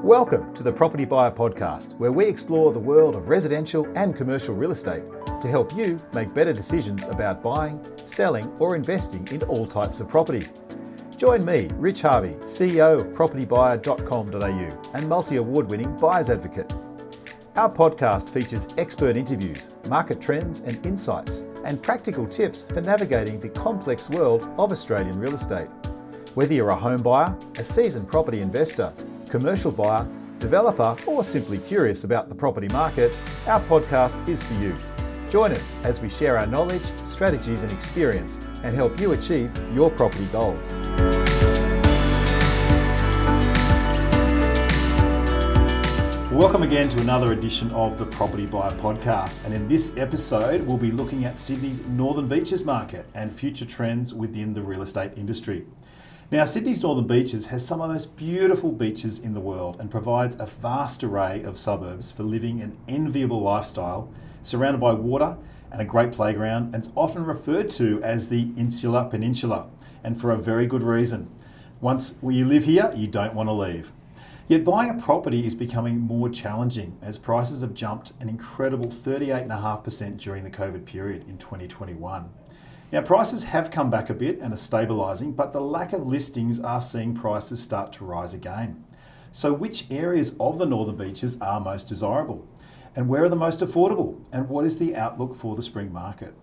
Welcome to the Propertybuyer Podcast, where we explore the world of residential and commercial real estate to help you make better decisions about buying, selling, or investing in all types of property. Join me, Rich Harvey, CEO of propertybuyer.com.au and multi-award-winning buyer's advocate. Our podcast features expert interviews, market trends and insights, and practical tips for navigating the complex world of Australian real estate. Whether you're a home buyer, a seasoned property investor, commercial buyer, developer, or simply curious about the property market, our podcast is for you. Join us as we share our knowledge, strategies and experience and help you achieve your property goals. Welcome again to another edition of the Propertybuyer Podcast, and in this episode we'll be looking at Sydney's Northern Beaches market and future trends within the real estate industry. Now, Sydney's Northern Beaches has some of the most beautiful beaches in the world and provides a vast array of suburbs for living an enviable lifestyle, surrounded by water and a great playground, and it's often referred to as the Insular Peninsular, and for a very good reason. Once you live here, you don't want to leave. Yet buying a property is becoming more challenging as prices have jumped an incredible 38.5% during the COVID period in 2021. Now, prices have come back a bit and are stabilising, but the lack of listings are seeing prices start to rise again. So which areas of the Northern Beaches are most desirable? And where are the most affordable? And what is the outlook for the spring market?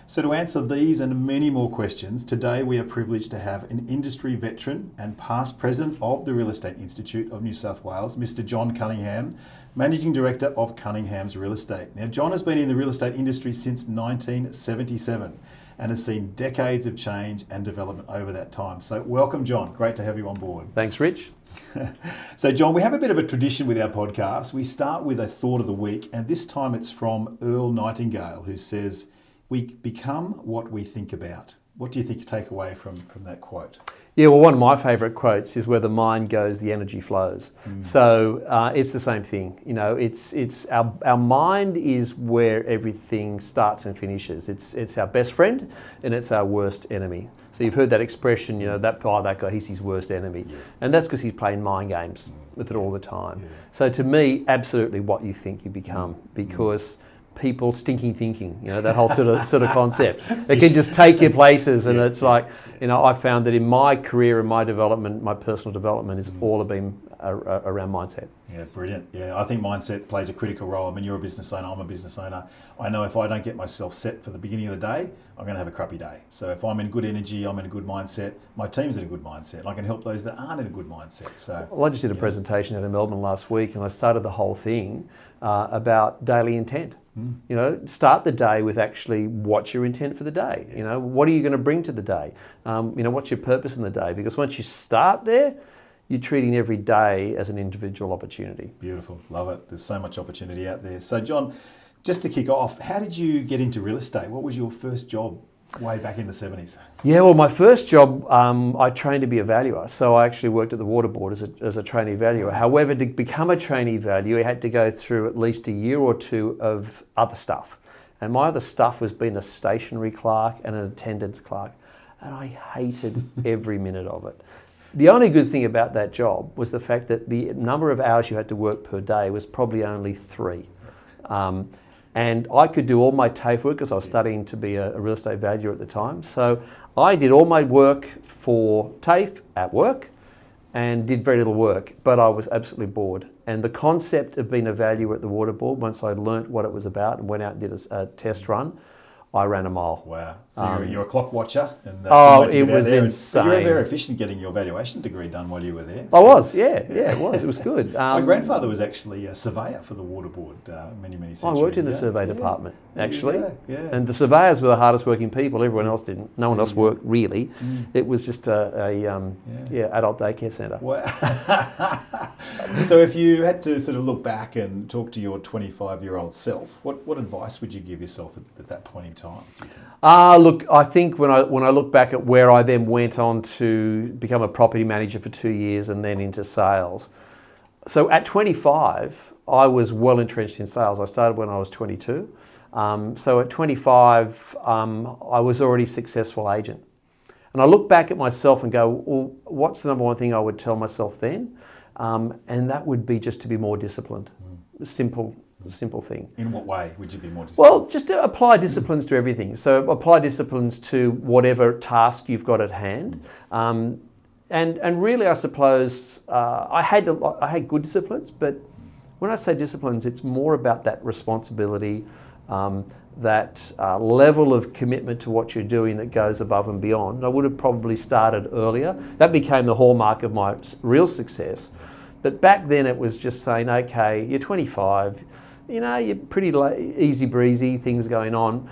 So to answer these and many more questions, today we are privileged to have an industry veteran and past president of the Real Estate Institute of New South Wales, Mr. John Cunningham, Managing Director of Cunningham's Real Estate. Now, John has been in the real estate industry since 1977 and has seen decades of change and development over that time. So welcome, John. Great to have you on board. Thanks, Rich. So, John, we have a bit of a tradition with our podcast. We start with a thought of the week, and this time it's from Earl Nightingale, who says, "We become what we think about." What do you think you take away from that quote? Yeah, well, one of my favourite quotes is, "Where the mind goes, the energy flows." So it's the same thing. You know, it's our mind is where everything starts and finishes. It's our best friend and it's our worst enemy. So you've heard that expression, you know, that guy, he's his worst enemy. Yeah. And that's because he's playing mind games with it all the time. Yeah. So to me, absolutely what you think you become, because people stinking thinking, you know, that whole sort of concept. It can just take you places, and it's like, you know, I found that in my career and my development, my personal development is all been around mindset. Yeah, brilliant. Yeah, I think mindset plays a critical role. I mean, you're a business owner, I'm a business owner. I know if I don't get myself set for the beginning of the day, I'm going to have a crappy day. So if I'm in good energy, I'm in a good mindset, my team's in a good mindset. I can help those that aren't in a good mindset. So, well, I just did a presentation out in Melbourne last week, and I started the whole thing about daily intent. You know, start the day with actually what's your intent for the day. You know, what are you going to bring to the day? You know, what's your purpose in the day? Because once you start there, you're treating every day as an individual opportunity. Beautiful. Love it. There's so much opportunity out there. So, John, just to kick off, how did you get into real estate? What was your first job way back in the 70s? Yeah, well, my first job, I trained to be a valuer. So I actually worked at the Water Board as a trainee valuer. However, to become a trainee valuer, you had to go through at least a year or two of other stuff. And my other stuff was being a stationery clerk and an attendance clerk. And I hated every minute of it. The only good thing about that job was the fact that the number of hours you had to work per day was probably only 3. And I could do all my TAFE work because I was studying to be a real estate valuer at the time. So I did all my work for TAFE at work and did very little work, but I was absolutely bored. And the concept of being a valuer at the Water Board, once I learnt what it was about and went out and did a test run, I ran a mile. Wow. So you're a clock watcher. And, it was insane. You were very efficient getting your valuation degree done while you were there. So. I was, yeah, it was. It was good. My grandfather was actually a surveyor for the Water Board many centuries I worked in the survey department, actually. Yeah. And the surveyors were the hardest working people. Everyone else didn't. No one else worked, really. It was just a adult daycare centre. Wow. So if you had to sort of look back and talk to your 25-year-old self, what advice would you give yourself at that point in time? Look, I think when I look back at where I then went on to become a property manager for 2 years and then into sales. So at 25, I was well entrenched in sales. I started when I was 22. So at 25, I was already a successful agent. And I look back at myself and go, well, what's the number one thing I would tell myself then? and that would be just to be more disciplined. Simple thing. In what way would you be more disciplined? Well, just to apply disciplines to everything. So apply disciplines to whatever task you've got at hand. And really, I suppose, I had good disciplines, but when I say disciplines, it's more about that responsibility, that level of commitment to what you're doing that goes above and beyond. I would have probably started earlier. That became the hallmark of my real success. But back then it was just saying, okay, you're 25, you're pretty easy breezy, things going on.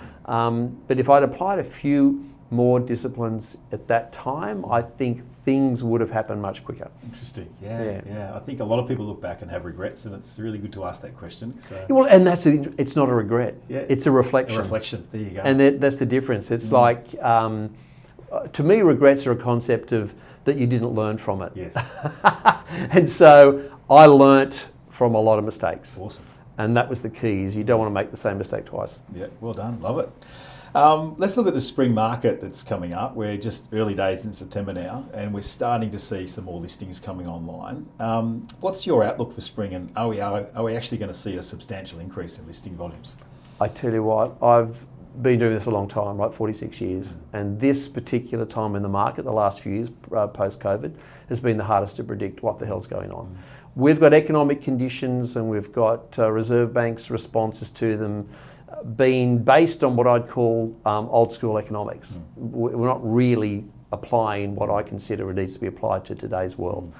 But if I'd applied a few more disciplines at that time, I think things would have happened much quicker. Interesting. Yeah. I think a lot of people look back and have regrets, and it's really good to ask that question. So. Well, and it's not a regret. Yeah. It's a reflection. A reflection. There you go. And that's the difference. It's like, to me, regrets are a concept of that you didn't learn from it. Yes. And so I learnt from a lot of mistakes. Awesome. And that was the key, is you don't want to make the same mistake twice. Yeah, well done. Love it. Let's look at the spring market that's coming up. We're just early days in September now, and we're starting to see some more listings coming online. What's your outlook for spring, and are we actually going to see a substantial increase in listing volumes? I tell you what, I've been doing this a long time, right, 46 years, and this particular time in the market, the last few years post-COVID, has been the hardest to predict what the hell's going on. We've got economic conditions and we've got Reserve Bank's responses to them being based on what I'd call old school economics. We're not really applying what I consider it needs to be applied to today's world.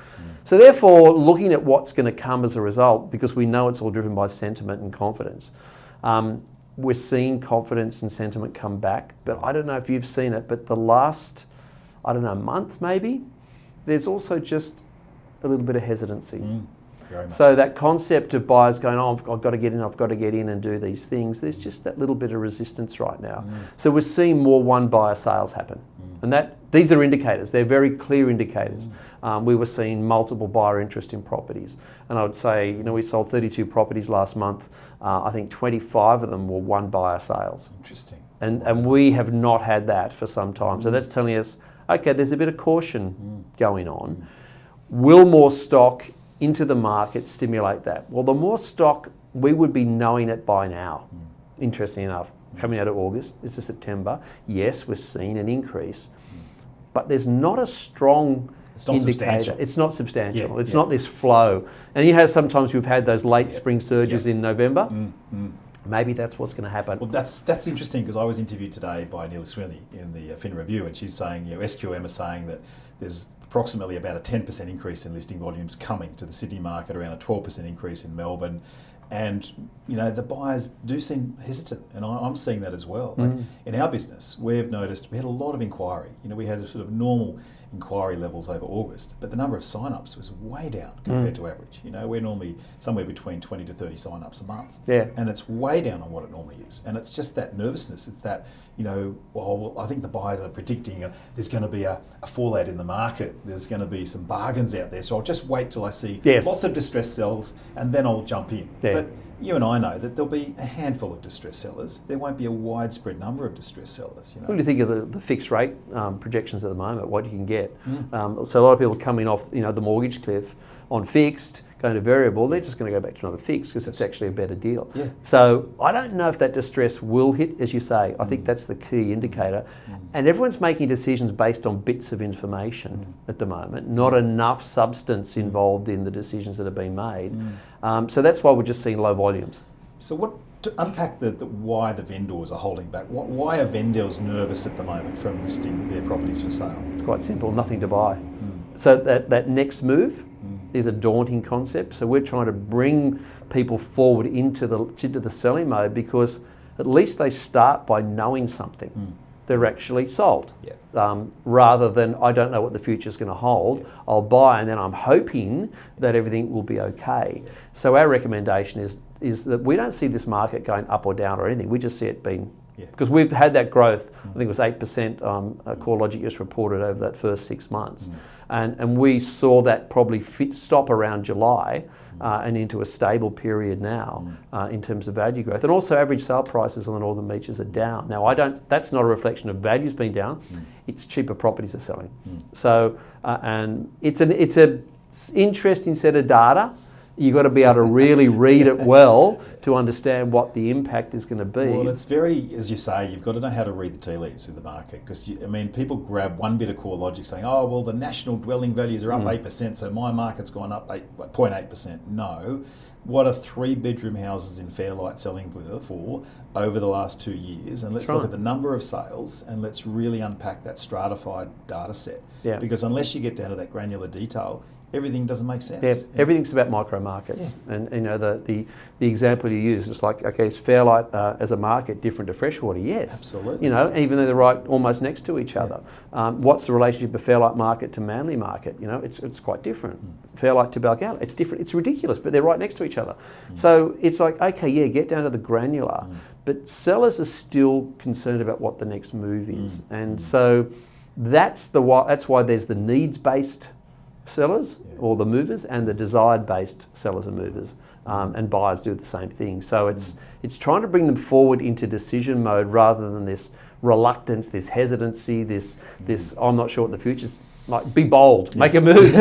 So therefore, looking at what's going to come as a result, because we know it's all driven by sentiment and confidence, we're seeing confidence and sentiment come back, but I don't know if you've seen it, but the last, month maybe, there's also just a little bit of hesitancy. Very much. So that concept of buyers going, I've got to get in and do these things, there's just that little bit of resistance right now. So we're seeing more one buyer sales happen. And these are indicators, they're very clear indicators. We were seeing multiple buyer interest in properties. And I would say, we sold 32 properties last month. I think 25 of them were one buyer sales. Interesting. And we have not had that for some time. So that's telling us, okay, there's a bit of caution going on. Will more stock into the market stimulate that? Well, the more stock, we would be knowing it by now. Interesting enough, coming out of August, it's a September. Yes, we're seeing an increase, but there's not a strong indicator. Substantial. It's not substantial. It's not this flow. And sometimes we've had those late spring surges in November. Maybe that's what's going to happen. Well, that's interesting, because I was interviewed today by Neil Sweeney in the Fin Review, and she's saying, SQM are saying that there's approximately about a 10% increase in listing volumes coming to the Sydney market, around a 12% increase in Melbourne. And, the buyers do seem hesitant, and I'm seeing that as well. Like in our business, we've noticed we had a lot of inquiry. We had a sort of normal inquiry levels over August, but the number of sign-ups was way down compared to average. We're normally somewhere between 20 to 30 sign-ups a month. Yeah. And it's way down on what it normally is. And it's just that nervousness. It's that, I think the buyers are predicting there's going to be a fallout in the market. There's going to be some bargains out there. So I'll just wait till I see lots of distressed sellers, and then I'll jump in. Yeah. But you and I know that there'll be a handful of distressed sellers. There won't be a widespread number of distressed sellers. What do you think of the fixed rate projections at the moment, what you can get? So a lot of people coming off the mortgage cliff on fixed, going to variable, they're just going to go back to another fixed because it's actually a better deal. Yeah. So I don't know if that distress will hit, as you say. I think that's the key indicator. And everyone's making decisions based on bits of information at the moment, not enough substance involved in the decisions that are being made. So that's why we're just seeing low volumes. So to unpack why the vendors are holding back, why are vendors nervous at the moment from listing their properties for sale? It's quite simple, nothing to buy. So that next move is a daunting concept. So we're trying to bring people forward into the selling mode, because at least they start by knowing something. They're actually sold. Rather than, I don't know what the future's going to hold, I'll buy and then I'm hoping that everything will be okay. So our recommendation is that we don't see this market going up or down or anything. We just see it being, because we've had that growth, I think it was 8% CoreLogic just reported over that first 6 months. And we saw that probably stop around July and into a stable period now in terms of value growth. And also average sale prices on the northern beaches are down. Now that's not a reflection of values being down, it's cheaper properties are selling. So, and it's interesting set of data. You've got to be able to really read it well to understand what the impact is going to be. Well, it's very, as you say, you've got to know how to read the tea leaves with the market, because, people grab one bit of core logic saying, oh, well, the national dwelling values are up 8%, so my market's gone up 0.8%. No. What are 3-bedroom houses in Fairlight selling for over the last 2 years? And let's look at the number of sales, and let's really unpack that stratified data set. Yeah. Because unless you get down to that granular detail, everything doesn't make sense. Yeah, everything's about micro markets, and the example you use is like, okay, is Fairlight as a market different to Freshwater? Yes, absolutely. Even though they're right almost next to each other. What's the relationship of Fairlight market to Manly market? It's quite different. Fairlight to Balgowlah, it's different. It's ridiculous, but they're right next to each other. So it's like, okay, yeah, get down to the granular, but sellers are still concerned about what the next move is, and so that's why there's the needs-based sellers or the movers, and the desired-based sellers and movers, and buyers do the same thing. So it's trying to bring them forward into decision mode rather than this reluctance, this hesitancy, this I'm not sure what the future's like. Be bold, make a move.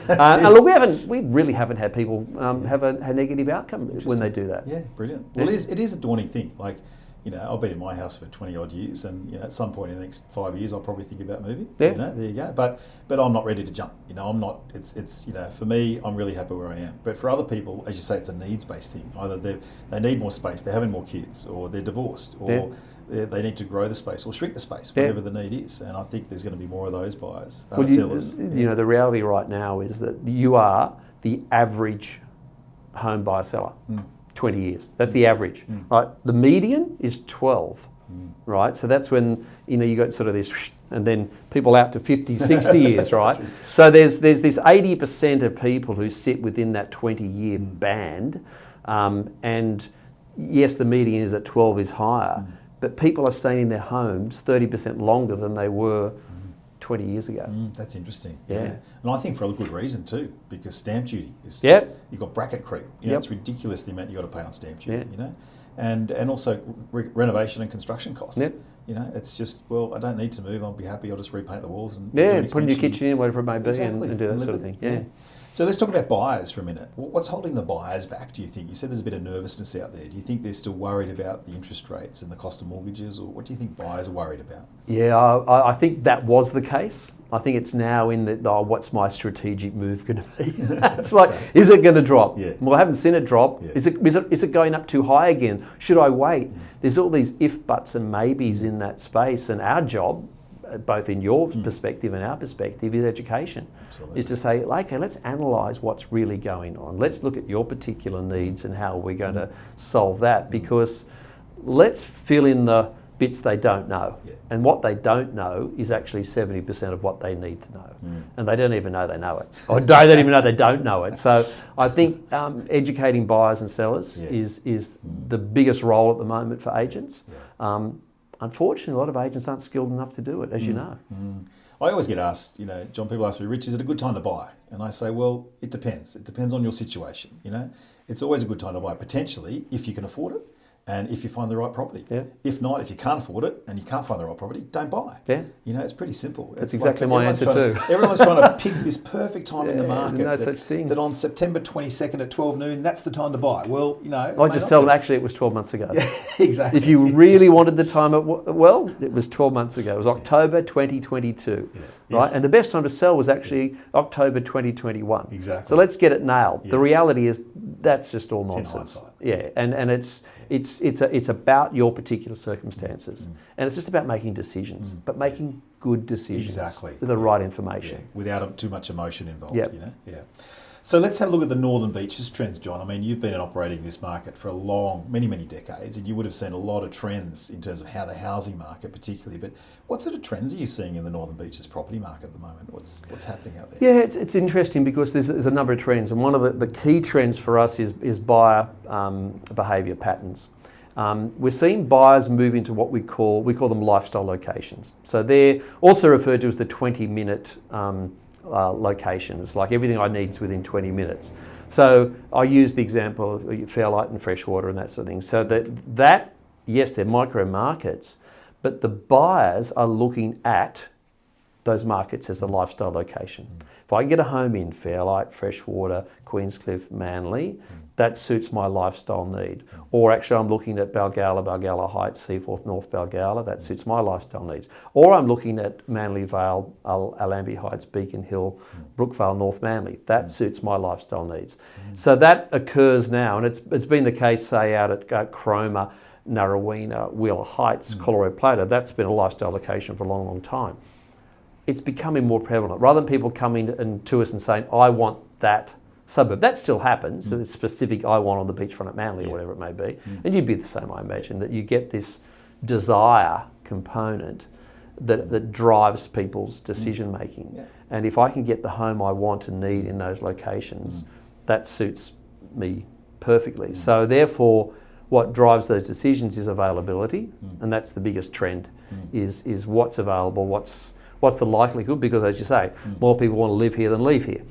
And look, we really haven't had people have a negative outcome when they do that. Yeah, brilliant. Well, it is a daunting thing. Like, I've been in my house for 20 odd years, and at some point in the next 5 years, I'll probably think about moving. Yeah. There you go. But I'm not ready to jump. I'm not. It's for me, I'm really happy where I am. But for other people, as you say, it's a needs-based thing. Either they need more space, they're having more kids, or they're divorced, or they need to grow the space or shrink the space, whatever the need is. And I think there's going to be more of those buyers, sellers. The reality right now is that you are the average home buyer seller. 20 years. That's the average, right? The median is 12, right? So that's when, you got sort of this, and then people out to 50, 60 years, right? So there's this 80% of people who sit within that 20-year band, and yes, the median is at 12 is higher, but people are staying in their homes 30% longer than they were 20 years ago. That's interesting. Yeah. And I think for a good reason too, because stamp duty is just, you've got bracket creep. It's ridiculous the amount you got to pay on stamp duty, and also renovation and construction costs. It's just, well, I don't need to move. I'll be happy. I'll just repaint the walls and put in your kitchen in, whatever it may be, and do that sort of thing. Yeah. So let's talk about buyers for a minute. What's holding the buyers back, do you think? You said there's a bit of nervousness out there. Do you think they're still worried about the interest rates and the cost of mortgages, or what do you think buyers are worried about? Yeah, I think that was the case. I think it's now in the, what's my strategic move going to be? It's like, is it going to drop? Yeah. Well, I haven't seen it drop. Yeah. Is it going up too high again? Should I wait? There's all these if, buts and maybes in that space, and our job, both in your perspective and our perspective, is education. Absolutely. Is to say, okay, let's analyse what's really going on. Let's look at your particular needs and how we're going to solve that, because let's fill in the bits they don't know. Yeah. And what they don't know is actually 70% of what they need to know. And they don't even know they know it. Or they don't even know they don't know it. So I think educating buyers and sellers is the biggest role at the moment for agents. Yeah. Unfortunately, a lot of agents aren't skilled enough to do it, as you know. I always get asked, John, people ask me, Rich, is it a good time to buy? And I say, well, it depends. It depends on your situation, It's always a good time to buy, potentially, if you can afford it and if you find the right property. Yeah. If not, if you can't afford it and you can't find the right property, don't buy. Yeah. It's pretty simple. That's exactly my answer too. Everyone's trying to pick this perfect time in the market. No such thing. That on September 22nd at 12 noon, that's the time to buy. Well, I just tell them, actually, it was 12 months ago. Yeah, exactly. If you really wanted the time, it was 12 months ago. It was October 2022, right? Yes. And the best time to sell was actually October 2021. Exactly. So let's get it nailed. Yeah. The reality is that's just all it's nonsense. In hindsight. Yeah, and it's about your particular circumstances, and it's just about making decisions, but making good decisions. Exactly. With the right information. Yeah. Without too much emotion involved. Yep. Yeah. So let's have a look at the Northern Beaches trends, John. I mean, you've been operating this market for many, many decades, and you would have seen a lot of trends in terms of how the housing market particularly, but what sort of trends are you seeing in the Northern Beaches property market at the moment? What's happening out there? Yeah, it's interesting because there's a number of trends, and one of the key trends for us is buyer behaviour patterns. We're seeing buyers move into what we call them lifestyle locations. So they're also referred to as the 20-minute locations, like everything I need is within 20 minutes. So I use the example of Fairlight and Freshwater and that sort of thing. So that yes, they're micro markets, but the buyers are looking at those markets as a lifestyle location. If I can get a home in Fairlight, Freshwater, Queenscliff, Manly, that suits my lifestyle need. Or actually I'm looking at Balgowlah Heights, Seaforth, North Balgowlah, that suits my lifestyle needs. Or I'm looking at Manly Vale, Allambie Heights, Beacon Hill, Brookvale, North Manly, that suits my lifestyle needs. So that occurs now, and it's been the case, say, out at Cromer, Narrowena, Wheeler Heights, Colorado Plato. That's been a lifestyle location for a long, long time. It's becoming more prevalent. Rather than people coming to us and saying, I want that suburb. That still happens. So it's specific, I want on the beachfront at Manly or whatever it may be. And you'd be the same, I imagine, that you get this desire component that drives people's decision making. And if I can get the home I want and need in those locations, that suits me perfectly. So therefore, what drives those decisions is availability, and that's the biggest trend, is what's available, what's the likelihood, because as you say, more people want to live here than leave here.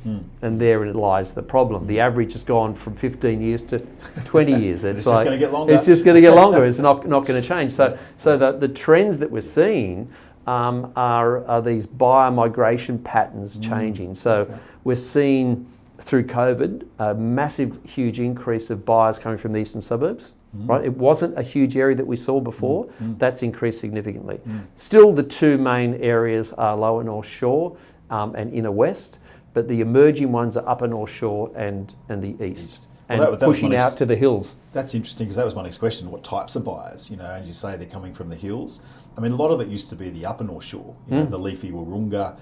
And therein lies the problem. The average has gone from 15 years to 20 years. It's just going to get longer. It's just going to get longer. It's not going to change. So the trends that we're seeing are these buyer migration patterns changing. So we're seeing through COVID a massive, huge increase of buyers coming from the eastern suburbs. Right, it wasn't a huge area that we saw before. That's increased significantly. Still, the two main areas are Lower North Shore and Inner West, but the emerging ones are Upper North Shore and the East, and that pushing out to the hills. That's interesting, because that was my next question. What types of buyers? You know, and you say they're coming from the hills. I mean, a lot of it used to be the Upper North Shore. You know, the leafy Wahroonga,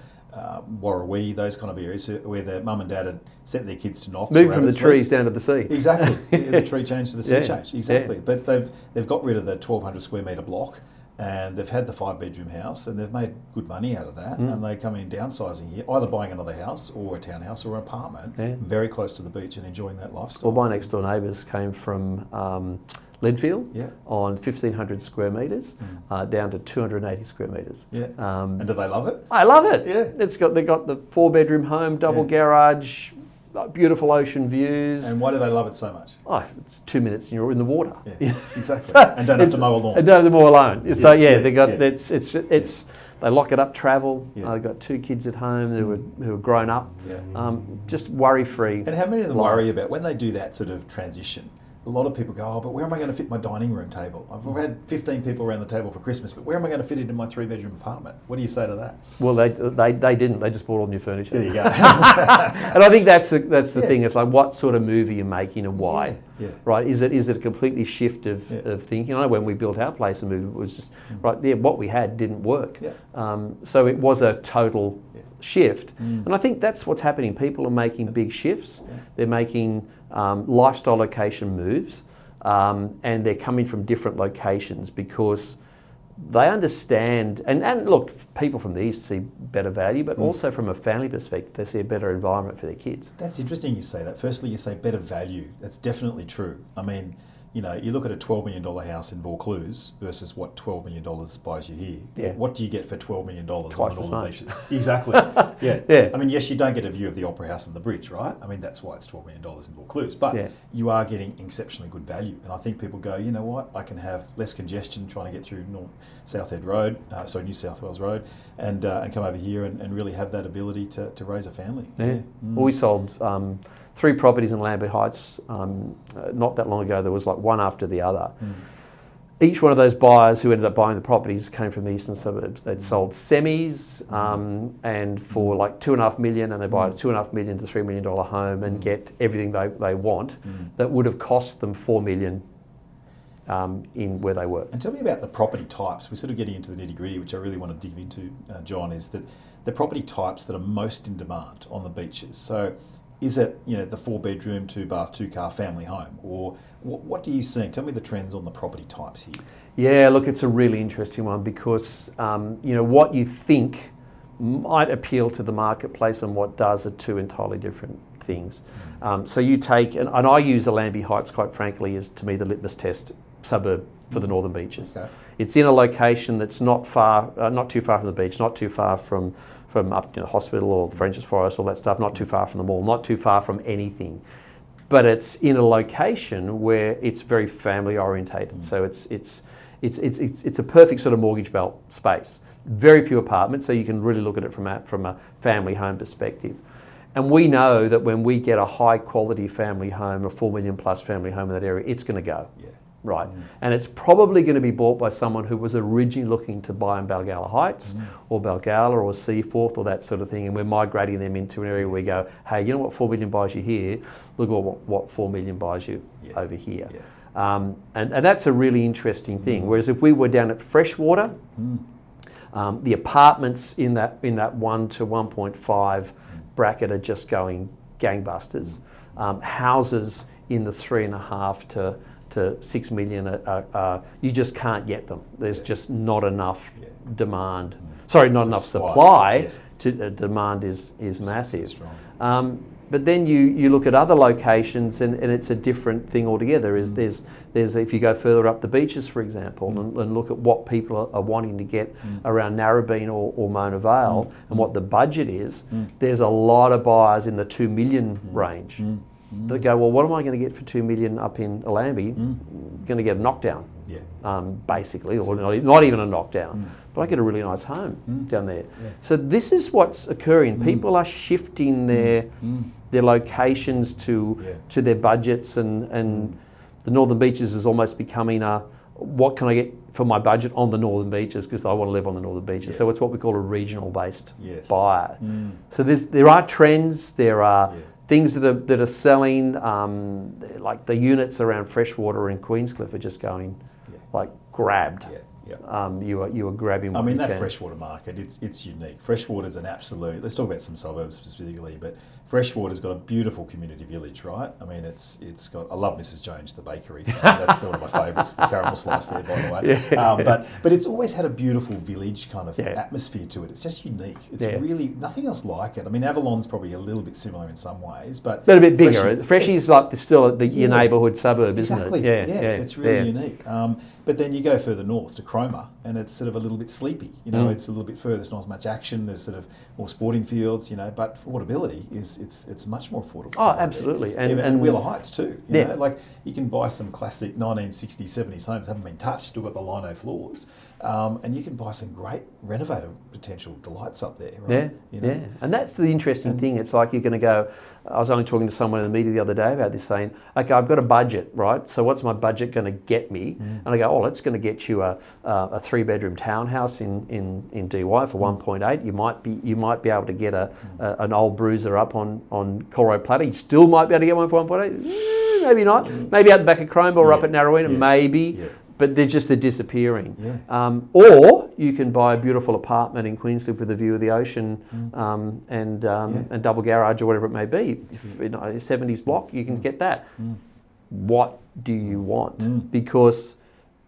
Warrawee, those kind of areas where their mum and dad had sent their kids to Knox. Moved from the trees down to the sea. Exactly. The tree change to the sea change. Exactly. But they've got rid of the 1,200 square metre block, and they've had the 5-bedroom house, and they've made good money out of that. And they come in downsizing here, either buying another house or a townhouse or an apartment, very close to the beach, and enjoying that lifestyle. Well, my next door neighbours came from Leadfield on 1,500 square metres down to 280 square metres. And do they love it? I love it. They've got the 4-bedroom home, double garage, beautiful ocean views. And why do they love it so much? Oh, it's 2 minutes and you're in the water. Exactly. And don't have to mow a lawn. And don't have to mow alone. They got it's they lock it up, travel. They've got 2 kids at home who are grown up. Just worry free. And how many of them worry about when they do that sort of transition? A lot of people go, oh, but where am I going to fit my dining room table? I've had 15 people around the table for Christmas, but where am I going to fit it in my 3-bedroom apartment? What do you say to that? Well, they didn't. They just bought all new furniture. There you go. And I think that's the thing. It's like, what sort of move are you making and why? Right? Is it a completely shift of thinking? I know when we built our place, and it was just what we had didn't work. So it was a total shift. And I think that's what's happening. People are making big shifts. They're making lifestyle location moves, and they're coming from different locations because they understand, and look, people from the east see better value, but also from a family perspective, they see a better environment for their kids. That's interesting you say that. Firstly, you say better value. That's definitely true. I mean, you know, you look at a $12 million house in Vaucluse versus what $12 million buys you here. What do you get for $12 million on all the beaches? Exactly. I mean, yes, you don't get a view of the Opera House and the bridge, right? I mean, that's why it's $12 million in Vaucluse. But you are getting exceptionally good value. And I think people go, you know what, I can have less congestion trying to get through New South Wales Road, and come over here and really have that ability to raise a family. Well, we sold 3 properties in Allambie Heights not that long ago. There was like one after the other. Each one of those buyers who ended up buying the properties came from the eastern suburbs. They'd sold semis and for like $2.5 million, and they buy a $2.5 million to $3 million home and get everything they want that would have cost them $4 million in where they were. And tell me about the property types. We're sort of getting into the nitty gritty, which I really want to dig into, John, is that the property types that are most in demand on the beaches. So is it, you know, the 4-bedroom, 2-bath, 2-car family home, or what are you seeing? Tell me the trends on the property types here. Yeah, look, it's a really interesting one because you know, what you think might appeal to the marketplace and what does are 2 entirely different things. So you take, and I use Allambie Heights, quite frankly, as to me the litmus test suburb for the northern beaches. It's in a location that's not too far from the beach, not too far from up to the hospital or French's Forest, all that stuff, not too far from the mall, not too far from anything. But it's in a location where it's very family orientated. So it's a perfect sort of mortgage belt space. very few apartments, so you can really look at it from a family home perspective. And we know that when we get a high quality family home, a 4 million plus family home in that area, it's going to go. Yeah. Right. And it's probably going to be bought by someone who was originally looking to buy in Balgowlah Heights or Balgowlah or Seaforth or that sort of thing. And we're migrating them into an area where we go, hey, you know what 4 million buys you here? Look at what 4 million buys you over here. Yeah. And that's a really interesting thing. Whereas if we were down at Freshwater, the apartments in that 1 to 1.5 bracket are just going gangbusters. Houses in the 3.5 to 6 million, you just can't get them. There's just not enough demand. Sorry, not enough supply. Demand is massive. But then you look at other locations and it's a different thing altogether. There's if you go further up the beaches, for example, and look at what people are wanting to get around Narrabeen or Mona Vale and what the budget is, there's a lot of buyers in the 2 million range that go, well, what am I going to get for 2 million up in Allambie? Going to get a knockdown, basically, or not even a knockdown. But I get a really nice home down there. Yeah. So this is what's occurring. People are shifting their locations to their budgets, and the Northern Beaches is almost becoming what can I get for my budget on the Northern Beaches, because I want to live on the Northern Beaches. Yes. So it's what we call a regional based buyer. So there are trends, there are things that are selling, like the units around Freshwater in Queenscliff are just going like grabbed. You are grabbing. I mean, that freshwater market, it's unique. Freshwater's an absolute. Let's talk about some suburbs specifically, but Freshwater's got a beautiful community village, right? I mean, it's got. I love Mrs. Jones, the bakery. That's one of my favourites, the caramel slice there, by the way. But it's always had a beautiful village kind of atmosphere to it. It's just unique. It's really nothing else like it. I mean, Avalon's probably a little bit similar in some ways, but a bit bigger. Freshy's like still your neighbourhood suburb, isn't it? It's really unique. But then you go further north to Cromer, and it's sort of a little bit sleepy. You know, it's a little bit further. There's not as much action. There's sort of more sporting fields. You know, but affordability is it's much more affordable. Oh, absolutely, and Wheeler Heights too. You know, like you can buy some classic 1960s, 70s homes, haven't been touched, still got the lino floors, and you can buy some great renovator potential delights up there. Right? And that's the interesting thing. It's like you're going to go. I was only talking to someone in the media the other day about this, saying, okay, I've got a budget, right? So what's my budget going to get me? And I go, oh, it's going to get you a 3-bedroom townhouse in DY for 1.8. You might be able to get an old bruiser up on Colroy Platter. You still might be able to get one for 1.8. Maybe not. Maybe out the back of Cromwell or up at Narrowena, maybe. But they're disappearing. Or you can buy a beautiful apartment in Queensland with a view of the ocean and double garage or whatever it may be. A 70s block, you can get that. What do you want? Because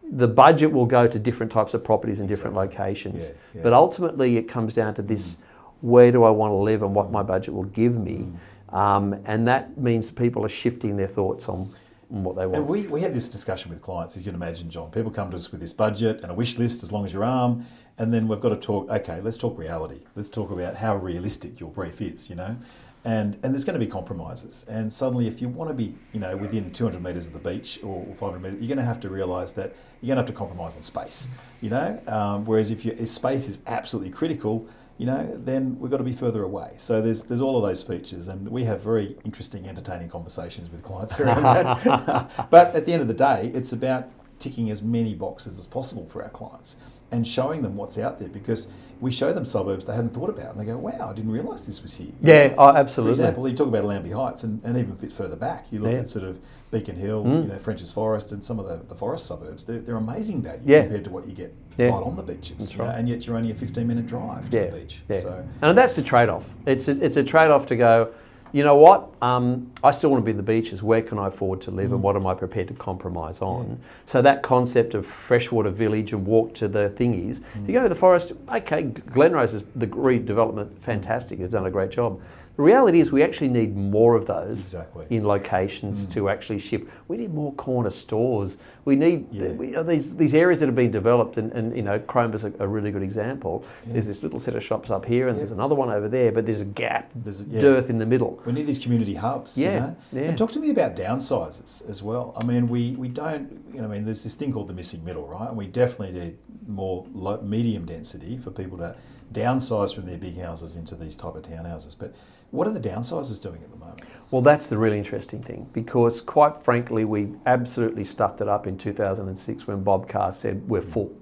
the budget will go to different types of properties in different locations. But ultimately it comes down to this, where do I want to live and what my budget will give me? And that means people are shifting their thoughts on what they want. And we have this discussion with clients, as you can imagine, John. People come to us with this budget and a wish list as long as your arm, and then we've got to talk, okay, let's talk reality. Let's talk about how realistic your brief is, you know. And there's going to be compromises. And suddenly if you want to be, you know, within 200 metres of the beach or 500 metres, you're going to have to realise that you're going to have to compromise on space, you know. Whereas if space is absolutely critical, you know, then we've got to be further away. So there's all of those features, and we have very interesting, entertaining conversations with clients around that. But at the end of the day, it's about ticking as many boxes as possible for our clients and showing them what's out there, because we show them suburbs they hadn't thought about, and they go, wow, I didn't realise this was here. Absolutely. For example, you talk about Allambie Heights, and even a bit further back, you look at sort of Beacon Hill, you know, French's Forest, and some of the forest suburbs. They're amazing value compared to what you get right on the beaches. You know, and yet you're only a 15-minute drive to the beach. So, and that's the trade-off. It's a trade-off to go, you know what, I still want to be in the beaches. Where can I afford to live and what am I prepared to compromise on? So that concept of freshwater village and walk to the thingies. If you go to the forest, okay, Glenrose is the redevelopment, fantastic. They've done a great job. The reality is we actually need more of those in locations to actually ship. We need more corner stores. We need these areas that have been developed, and you know, Cromer's a really good example. There's this little set of shops up here, and there's another one over there, but there's a gap, there's dearth in the middle. We need these community hubs. You know? And talk to me about downsizes as well. I mean, we don't, you know, I mean, there's this thing called the missing middle, right? And we definitely need more medium density for people to downsize from their big houses into these type of townhouses. But what are the downsizers doing at the moment? Well, that's the really interesting thing, because quite frankly, we absolutely stuffed it up in 2006 when Bob Carr said we're full.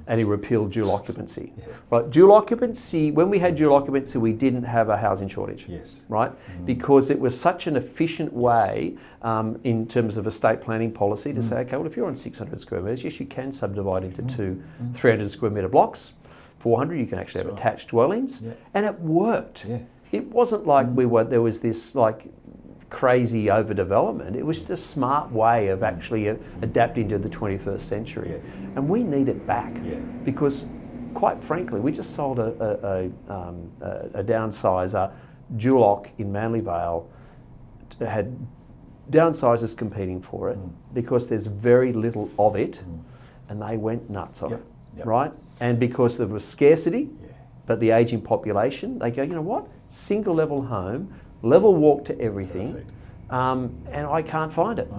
And he repealed dual occupancy. Yeah. Right, dual occupancy, when we had dual occupancy, we didn't have a housing shortage. Yes. Right? Because it was such an efficient way in terms of estate planning policy to say, okay, well, if you're on 600 square metres, yes, you can subdivide into two 300 square metre blocks. 400, you can actually have attached dwellings. Yeah. And it worked. Yeah. It wasn't like there was this like crazy overdevelopment. It was just a smart way of actually adapting to the 21st century. Yeah. And we need it back because, quite frankly, we just sold a downsizer, dual oc in Manly Vale, had downsizers competing for it because there's very little of it, and they went nuts on it, right? And because there was scarcity, but the ageing population, they go, you know what? Single level home, level walk to everything, and I can't find it.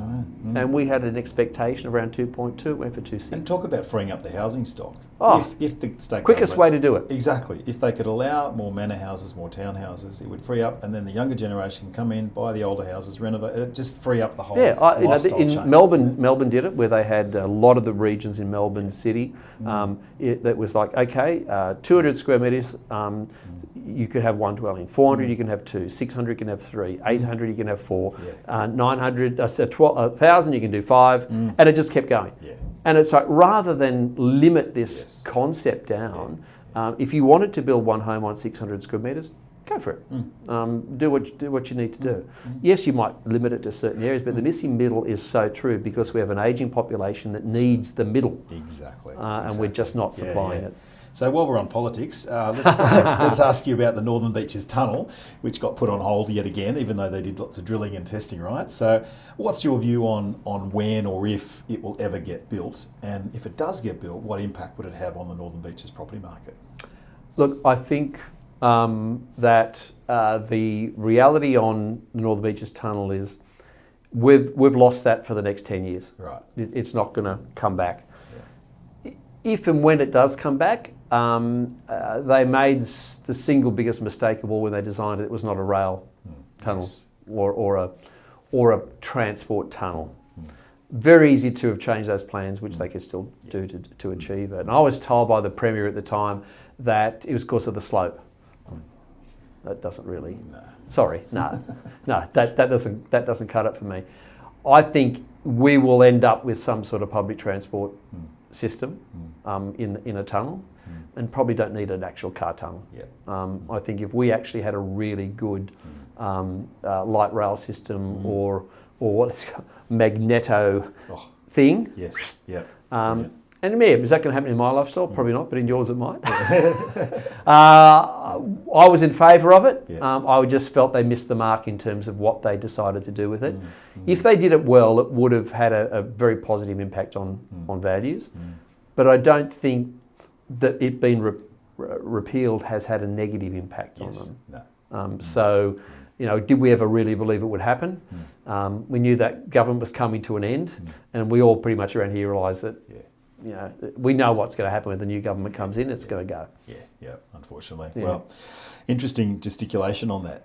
And we had an expectation of around 2.2, it went for 2.6. And talk about freeing up the housing stock. Oh, if the state quickest way to do it. Exactly. If they could allow more manor houses, more townhouses, it would free up, and then the younger generation can come in, buy the older houses, renovate it, just free up the whole lifestyle in chain. Melbourne did it, where they had a lot of the regions in Melbourne City. That was like, okay, 200 square metres, you could have one dwelling. 400 you can have two. 600 you can have three. 800 you can have four. 900, 1,000 you can do five, and it just kept going. And it's like, rather than limit this concept down, if you wanted to build one home on 600 square metres, go for it. Do what you need to do. Yes, you might limit it to certain areas, but the missing middle is so true because we have an ageing population that needs the middle. Exactly. And we're just not supplying it. So while we're on politics, let's ask you about the Northern Beaches Tunnel, which got put on hold yet again, even though they did lots of drilling and testing, right? So what's your view on when or if it will ever get built? And if it does get built, what impact would it have on the Northern Beaches property market? Look, I think that the reality on the Northern Beaches Tunnel is we've lost that for the next 10 years. Right. It's not going to come back. If and when it does come back, they made the single biggest mistake of all when they designed it. It was not a rail tunnel or a transport tunnel. Very easy to have changed those plans, which they could still do to achieve it. And I was told by the Premier at the time that it was because of the slope. That doesn't really. No. That doesn't cut it for me. I think we will end up with some sort of public transport system in a tunnel, and probably don't need an actual car tunnel. I think if we actually had a really good light rail system or what's magneto thing. And is that going to happen in my lifestyle? Probably not, but in yours it might. I was in favour of it. I just felt they missed the mark in terms of what they decided to do with it. If they did it well, it would have had a very positive impact on values. But I don't think that it being repealed has had a negative impact on them. So, did we ever really believe it would happen? We knew that government was coming to an end, and we all pretty much around here realised that we know what's going to happen when the new government comes in. It's going to go. Unfortunately. Well, interesting gesticulation on that.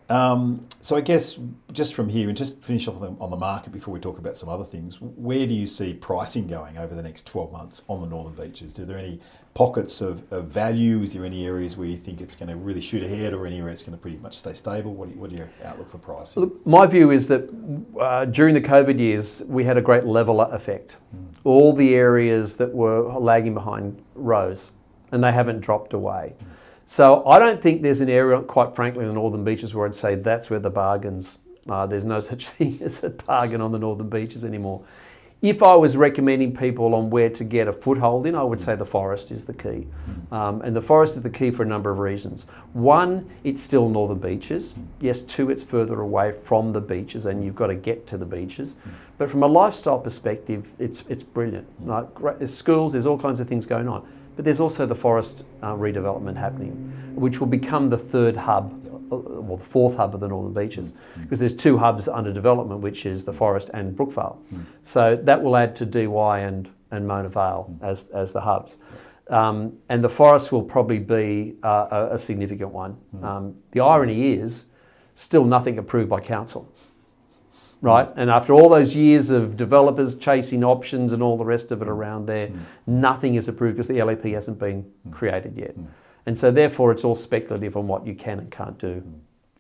So I guess just from here, and just finish off on the market before we talk about some other things, where do you see pricing going over the next 12 months on the Northern Beaches? Are there any pockets of value? Is there any areas where you think it's going to really shoot ahead, or any where it's going to pretty much stay stable? What are your outlook for pricing? Look, my view is that during the COVID years, we had a great leveller effect. All the areas that were lagging behind rose, and they haven't dropped away. So I don't think there's an area, quite frankly, in the Northern Beaches where I'd say that's where the bargains are. There's no such thing as a bargain on the Northern Beaches anymore. If I was recommending people on where to get a foothold in, I would say the forest is the key. And the forest is the key for a number of reasons. One, it's still Northern Beaches. Yes, two, it's further away from the beaches and you've got to get to the beaches. But from a lifestyle perspective, it's brilliant. There's schools, there's all kinds of things going on. But there's also the forest redevelopment happening, which will become the third hub, or the fourth hub of the Northern Beaches, because there's two hubs under development, which is the forest and Brookvale. So that will add to DY and Mona Vale as the hubs. And the forest will probably be a significant one. The irony is, still nothing approved by council, right? And after all those years of developers chasing options and all the rest of it around there, nothing is approved because the LEP hasn't been created yet. And so therefore it's all speculative on what you can and can't do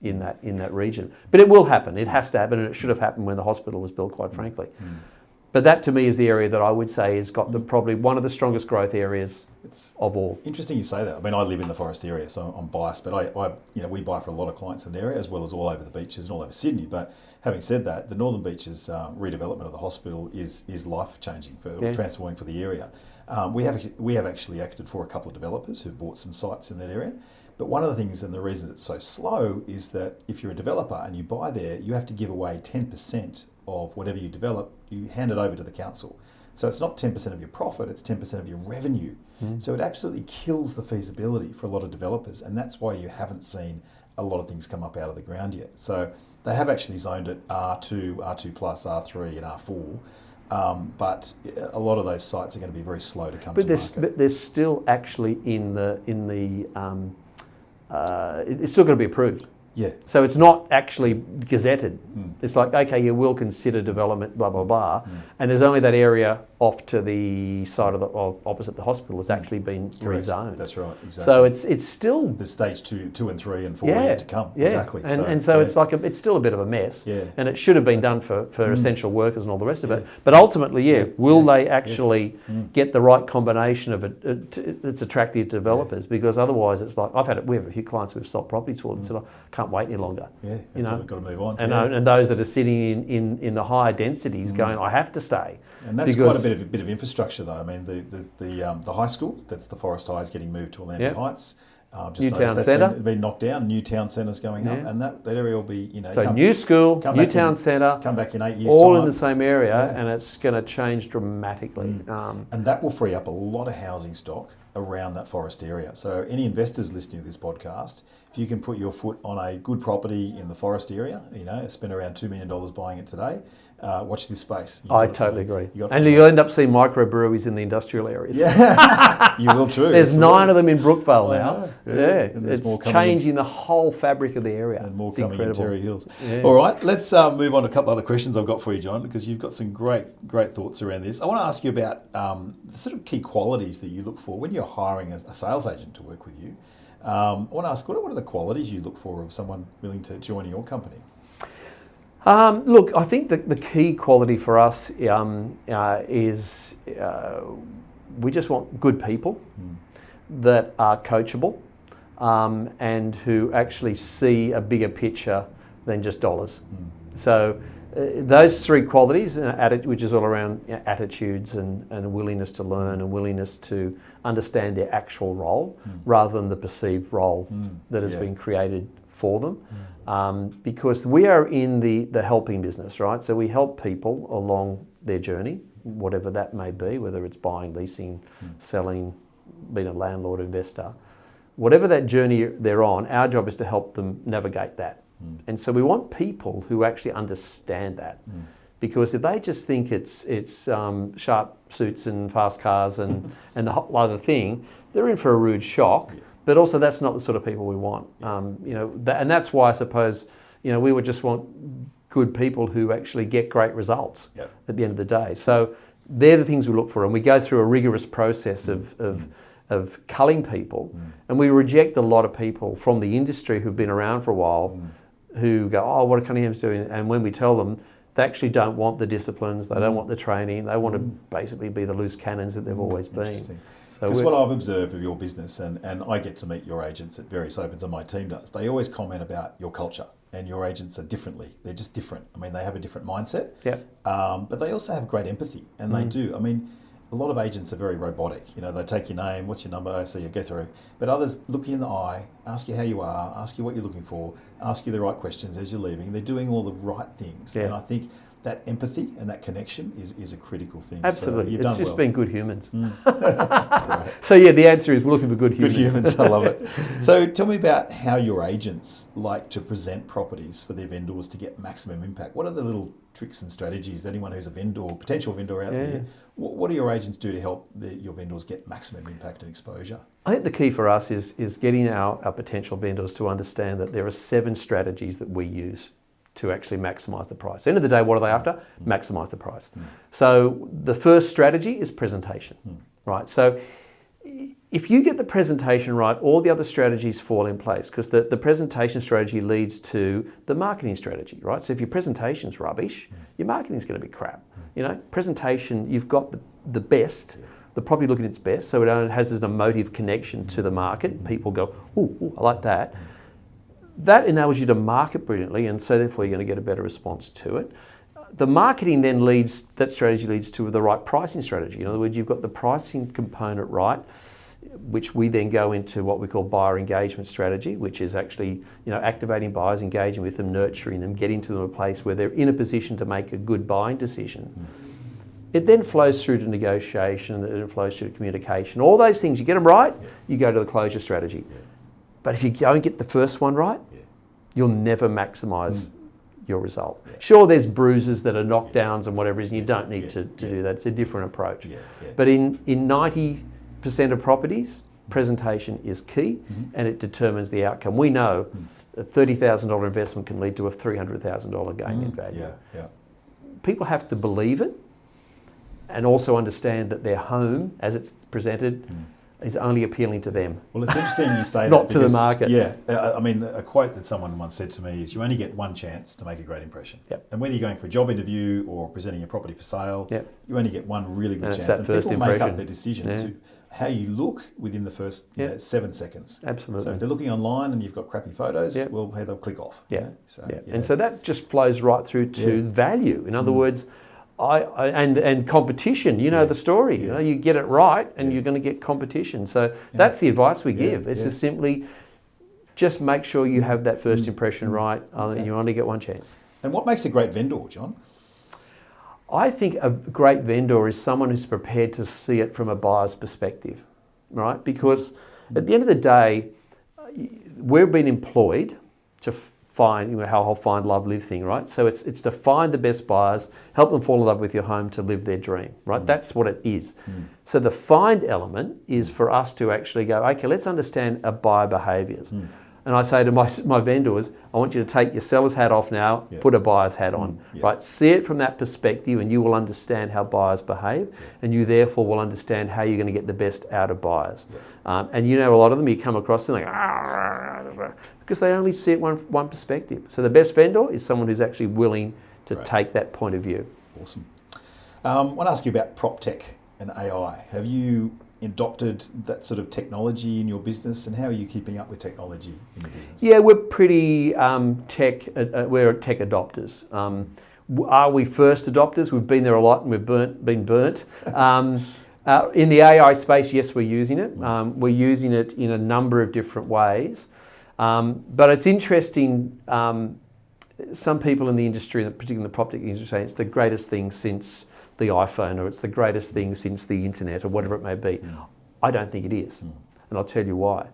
in that region. But it will happen. It has to happen, and it should have happened when the hospital was built, quite frankly. But that to me is the area that I would say has got probably one of the strongest growth areas of all. Interesting you say that. I mean, I live in the forest area, so I'm biased, but I we buy for a lot of clients in the area, as well as all over the beaches and all over Sydney. But having said that, the Northern Beaches redevelopment of the hospital is life changing transforming for the area. We have actually acted for a couple of developers who bought some sites in that area. But one of the things and the reasons it's so slow is that if you're a developer and you buy there, you have to give away 10% of whatever you develop, you hand it over to the council. So it's not 10% of your profit, it's 10% of your revenue. So it absolutely kills the feasibility for a lot of developers, and that's why you haven't seen a lot of things come up out of the ground yet. So they have actually zoned it R2, R2+, R3 and R4. But a lot of those sites are going to be very slow to come to market. But they're still actually it's still going to be approved. Yeah. So it's not actually gazetted. It's like, okay, you will consider development, blah, blah, blah. And there's only that area off to the side of opposite the hospital that's actually been rezoned. That's right, exactly. So it's still... The stage 2 and 3 and 4 yet to come. Yeah. Exactly. And so it's like it's still a bit of a mess. Yeah. And it should have been done for essential workers and all the rest of it. But ultimately, will they actually get the right combination of it that's attractive to developers? Because otherwise it's like, we have a few clients we've sold properties for and said, I can't wait any longer. Yeah, got to move on. And those that are sitting in the higher densities going, I have to stay. And that's quite a bit of infrastructure, though. I mean, the high school, that's the Forest High, is getting moved to Orlando Heights. Newtown Centre. Been knocked down. Newtown Centre's going up, and that area will be, new school, Newtown Centre. Come back in 8 years' all time. in the same area, and it's going to change dramatically. And that will free up a lot of housing stock around that forest area. So any investors listening to this podcast, if you can put your foot on a good property in the forest area, spend around $2 million buying it today, watch this space. I totally agree. And you'll end up seeing microbreweries in the industrial areas. Yeah, you will too. There's 9 of them in Brookvale now. And it's more changing the whole fabric of the area. And more it's coming incredible. in Terry Hills. Yeah. All right, let's move on to a couple other questions I've got for you, John, because you've got some great thoughts around this. I want to ask you about the sort of key qualities that you look for when you're hiring a sales agent to work with you. I want to ask, what are the qualities you look for of someone willing to join your company? Look, I think the key quality for us is we just want good people that are coachable and who actually see a bigger picture than just dollars. So those 3 qualities, which is all around attitudes and willingness to learn and willingness to understand their actual role rather than the perceived role that has been created for them. Because we are in the helping business, right? So we help people along their journey, whatever that may be, whether it's buying, leasing, selling, being a landlord, investor. Whatever that journey they're on, our job is to help them navigate that. And so we want people who actually understand that. Because if they just think it's sharp suits and fast cars and the whole other thing, they're in for a rude shock. But also that's not the sort of people we want. And that's why I suppose, we would just want good people who actually get great results at the end of the day. So they're the things we look for, and we go through a rigorous process of culling people, and we reject a lot of people from the industry who've been around for a while who go, oh, what are Cunningham's doing? And when we tell them, they actually don't want the disciplines, they don't want the training, they want to basically be the loose cannons that they've always been. Because what I've observed of your business, and I get to meet your agents at various opens, and my team does, they always comment about your culture, and your agents are they're just different. I mean, they have a different mindset, but they also have great empathy, and they do. I mean, a lot of agents are very robotic. They take your name, what's your number, so you go through. But others look you in the eye, ask you how you are, ask you what you're looking for, ask you the right questions as you're leaving. They're doing all the right things. And I think that empathy and that connection is a critical thing. Absolutely. So you've it's done just well. being good humans. That's great. So yeah, the answer is we're looking for good humans. Good humans, I love it. So tell me about how your agents like to present properties for their vendors to get maximum impact. What are the little tricks and strategies that anyone who's a vendor, potential vendor out there, what do your agents do to help your vendors get maximum impact and exposure? I think the key for us is getting our potential vendors to understand that there are 7 strategies that we use to actually maximise the price. At the end of the day, what are they after? Maximise the price. So the first strategy is presentation, right? So if you get the presentation right, all the other strategies fall in place, because the presentation strategy leads to the marketing strategy, right? So if your presentation's rubbish, your marketing's going to be crap. You know, presentation, you've got the best, the property looking its best, so it has an emotive connection to the market. People go, ooh, I like that. That enables you to market brilliantly, and so therefore you're going to get a better response to it. The marketing then that strategy leads to the right pricing strategy. In other words, you've got the pricing component right, which we then go into what we call buyer engagement strategy, which is actually, activating buyers, engaging with them, nurturing them, getting to them a place where they're in a position to make a good buying decision. It then flows through to negotiation, and it flows through to communication. All those things, you get them right, you go to the closure strategy. But if you don't get the first one right, you'll never maximise your result. Sure, there's bruises that are knockdowns and whatever it is, and you don't need to do that. It's a different approach. But in 90% of properties, presentation is key, and it determines the outcome. We know a $30,000 investment can lead to a $300,000 gain in value. People have to believe it and also understand that their home, as it's presented, is only appealing to them. Well, it's interesting you say that. Not to the market. Yeah, I mean, a quote that someone once said to me is, you only get one chance to make a great impression. And whether you're going for a job interview or presenting a property for sale, you only get one really good chance. And people make up their decision to how you look within the first 7 seconds. Absolutely. So if they're looking online and you've got crappy photos, well, hey, they'll click off. And so that just flows right through to value. In other words, and competition, the story. You get it right and you're going to get competition. So that's the advice we give. It's just simply just make sure you have that first impression right. You only get one chance. And what makes a great vendor, John? I think a great vendor is someone who's prepared to see it from a buyer's perspective, right? Because at the end of the day, we've been employed to find, how whole find, love, live thing, right? So it's to find the best buyers, help them fall in love with your home to live their dream, right? That's what it is. So the find element is for us to actually go, okay, let's understand our buyer behaviours. And I say to my vendors, I want you to take your seller's hat off now, put a buyer's hat on, right? See it from that perspective and you will understand how buyers behave, and you therefore will understand how you're going to get the best out of buyers. And a lot of them, you come across them like, because they only see it one perspective. So the best vendor is someone who's actually willing to take that point of view. Awesome. I want to ask you about prop tech and AI. Have you adopted that sort of technology in your business, and how are you keeping up with technology in your business? Yeah, we're pretty we're tech adopters. Are we first adopters? We've been there a lot and we've been burnt. In the AI space, yes, we're using it. We're using it in a number of different ways. But it's interesting, some people in the industry, particularly in the property industry, say it's the greatest thing since the iPhone, or it's the greatest thing since the internet, or whatever it may be. I don't think it is. And I'll tell you why.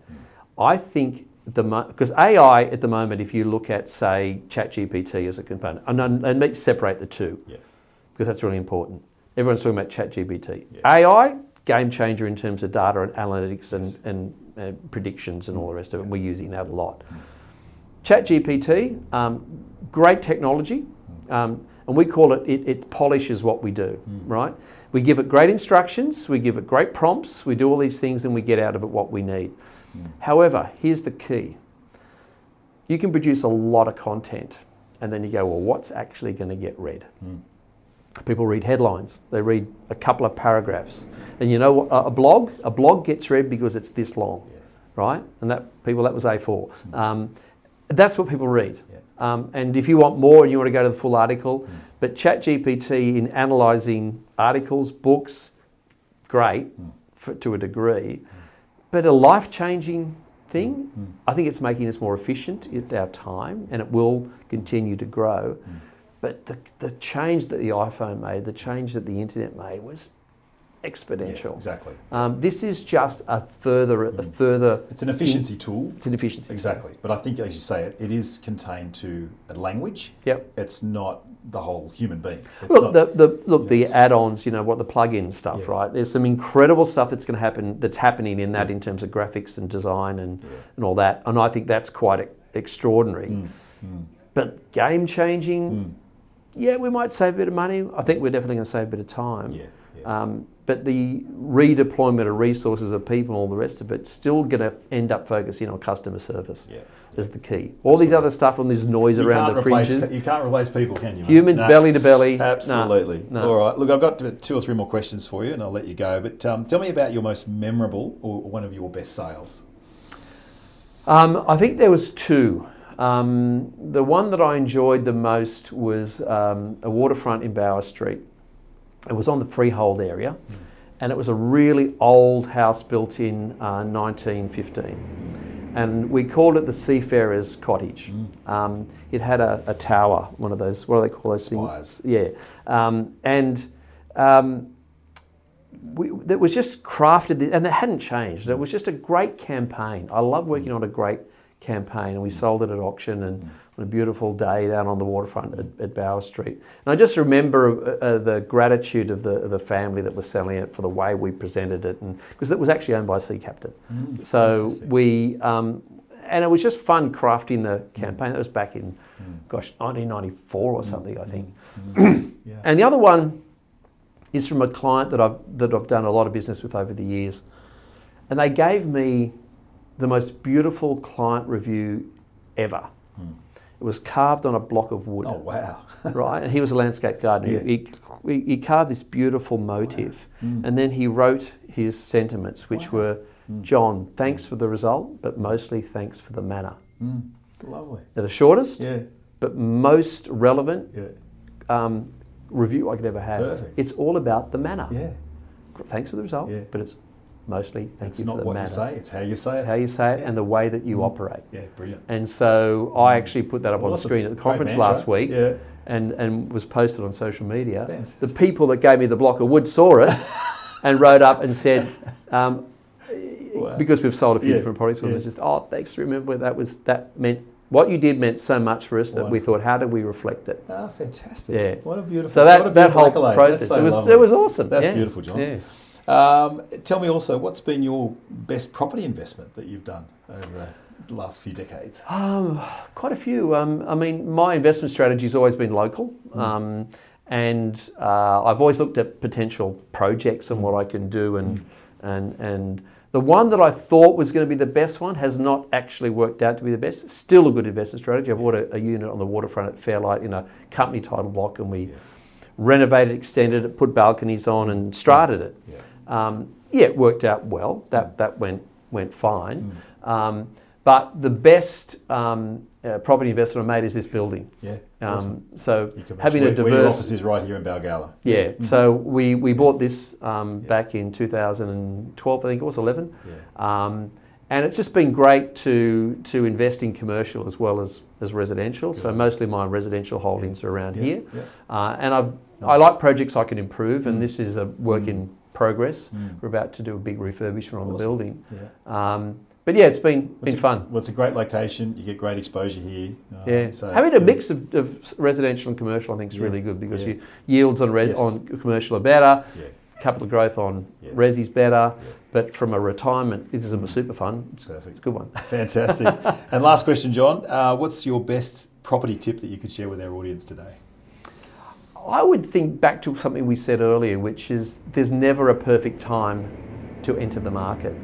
I think because AI at the moment, if you look at, say, ChatGPT as a component, and let's separate the two, because that's really important. Everyone's talking about ChatGPT. AI, game changer in terms of data and analytics and predictions and all the rest of it. We're using that a lot. ChatGPT, great technology. And we call it polishes what we do, right? We give it great instructions, we give it great prompts, we do all these things and we get out of it what we need. However, here's the key. You can produce a lot of content and then you go, well, what's actually going to get read? People read headlines, they read a couple of paragraphs. And you know what, a blog gets read because it's this long, right? And that was A4. That's what people read. And if you want more and you want to go to the full article, but ChatGPT in analysing articles, books, great to a degree, but a life-changing thing, I think it's making us more efficient at our time, and it will continue to grow. But the change that the iPhone made, the change that the internet made was exponential. Yeah, exactly. This is just a further. It's an efficiency tool. It's an efficiency. Exactly. But I think, as you say, it is contained to a language. Yep. It's not the whole human being. It's look, not, the add-ons, what the plug-in stuff, Yeah. right? There's some incredible stuff that's happening in that in terms of graphics and design and all that. And I think that's quite extraordinary. But game-changing, we might save a bit of money. I think we're definitely going to save a bit of time. But the redeployment of resources of people and all the rest of it's still going to end up focusing on customer service as the key. All these other stuff and this noise around the fringes. You can't replace people, can you? Humans, belly to belly. Absolutely. No. All right. Look, I've got 2 or 3 more questions for you and I'll let you go. But tell me about your most memorable or one of your best sales. I think there was 2. The one that I enjoyed the most was a waterfront in Bower Street. It was on the freehold area, and it was a really old house built in 1915. And we called it the Seafarer's Cottage. It had a tower, one of those, what do they call those Spires. things? It was just crafted, and it hadn't changed. It was just a great campaign. I love working on a great campaign, and we sold it at auction and on a beautiful day down on the waterfront at Bower Street. And I just remember the gratitude of the family that was selling it for the way we presented it, and because it was actually owned by a sea captain. So we, and it was just fun crafting the campaign. That was back in, 1994 or something, I think. And the other one is from a client that I've done a lot of business with over the years, and they gave me the most beautiful client review ever. It was carved on a block of wood. Oh, wow. Right? And he was a landscape gardener. He carved this beautiful motif, and then he wrote his sentiments, which were, John, thanks for the result, but mostly thanks for the manner. Lovely. They're the shortest, but most relevant review I could ever have. Perfect. It's all about the manner. Yeah. Thanks for the result, but it's mostly thank you for the manner. It's not what you say, it's how you say it. It's how you say it and the way that you operate. Yeah, brilliant. And so I actually put that up on the screen at the conference last week Yeah. and was posted on social media. Fantastic. The people that gave me the block of wood saw it and wrote up and said, because we've sold a few different products, it was just, thanks, remember that meant, what you did meant so much for us that we thought, how do we reflect it? Oh, fantastic. Yeah. What a beautiful, so that whole accolade. process, So it was awesome. That's beautiful, John. Yeah. Tell me also, what's been your best property investment that you've done over the last few decades? Quite a few. I mean, my investment strategy has always been local, and I've always looked at potential projects and what I can do, and the one that I thought was going to be the best one has not actually worked out to be the best. It's still a good investment strategy. I bought a unit on the waterfront at Fairlight in a company title block, and we renovated, extended it, put balconies on, and strata it. It worked out well. That went fine. But the best property investment I made is this building. Awesome. So having a diverse... Where your office is right here in Balgala. So we bought this back in 2012, I think it was, 11. And it's just been great to invest in commercial as well as residential. So mostly my residential holdings are around here. And I like projects I can improve, and this is a work in progress. We're about to do a big refurbishment on the building. But it's been fun. Well, it's a great location. You get great exposure here. So having a mix of residential and commercial, I think, is really good because your yields on commercial are better. Capital growth on resi's better. But from a retirement, this is a super fund. It's a good one. Fantastic. And last question, John. What's your best property tip that you could share with our audience today? I would think back to something we said earlier, which is there's never a perfect time to enter the market.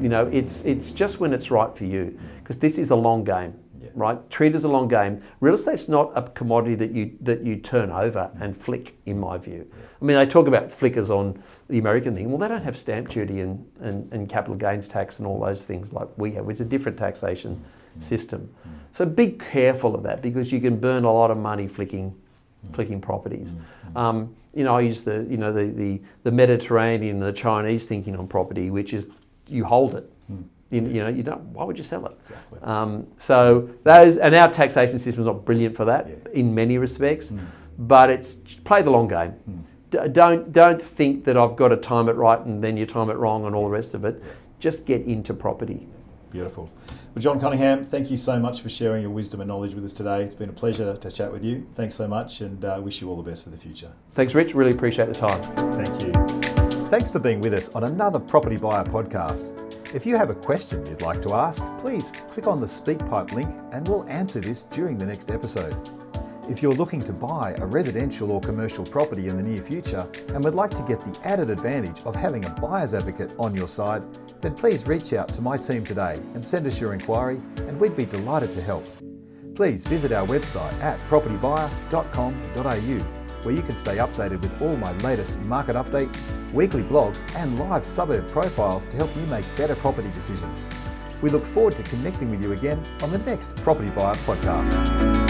It's just when it's right for you, because this is a long game, right? Treat it as a long game. Real estate's not a commodity that you turn over and flick, in my view. I mean, I talk about flickers on the American thing. Well, they don't have stamp duty and capital gains tax and all those things like we have, which is a different taxation system. So be careful of that, because you can burn a lot of money flicking properties. I use the Mediterranean and the Chinese thinking on property, which is you hold it. You don't. Why would you sell it? Exactly. So those, and our taxation system is not brilliant for that in many respects, but it's play the long game. Don't think that I've got to time it right and then you time it wrong and all the rest of it. Just get into property. Beautiful. Well, John Cunningham, thank you so much for sharing your wisdom and knowledge with us today. It's been a pleasure to chat with you. Thanks so much, and wish you all the best for the future. Thanks, Rich. Really appreciate the time. Thank you. Thanks for being with us on another Property Buyer podcast. If you have a question you'd like to ask, please click on the SpeakPipe link and we'll answer this during the next episode. If you're looking to buy a residential or commercial property in the near future and would like to get the added advantage of having a buyer's advocate on your side, then please reach out to my team today and send us your inquiry, and we'd be delighted to help. Please visit our website at propertybuyer.com.au, where you can stay updated with all my latest market updates, weekly blogs and live suburb profiles to help you make better property decisions. We look forward to connecting with you again on the next Property Buyer podcast.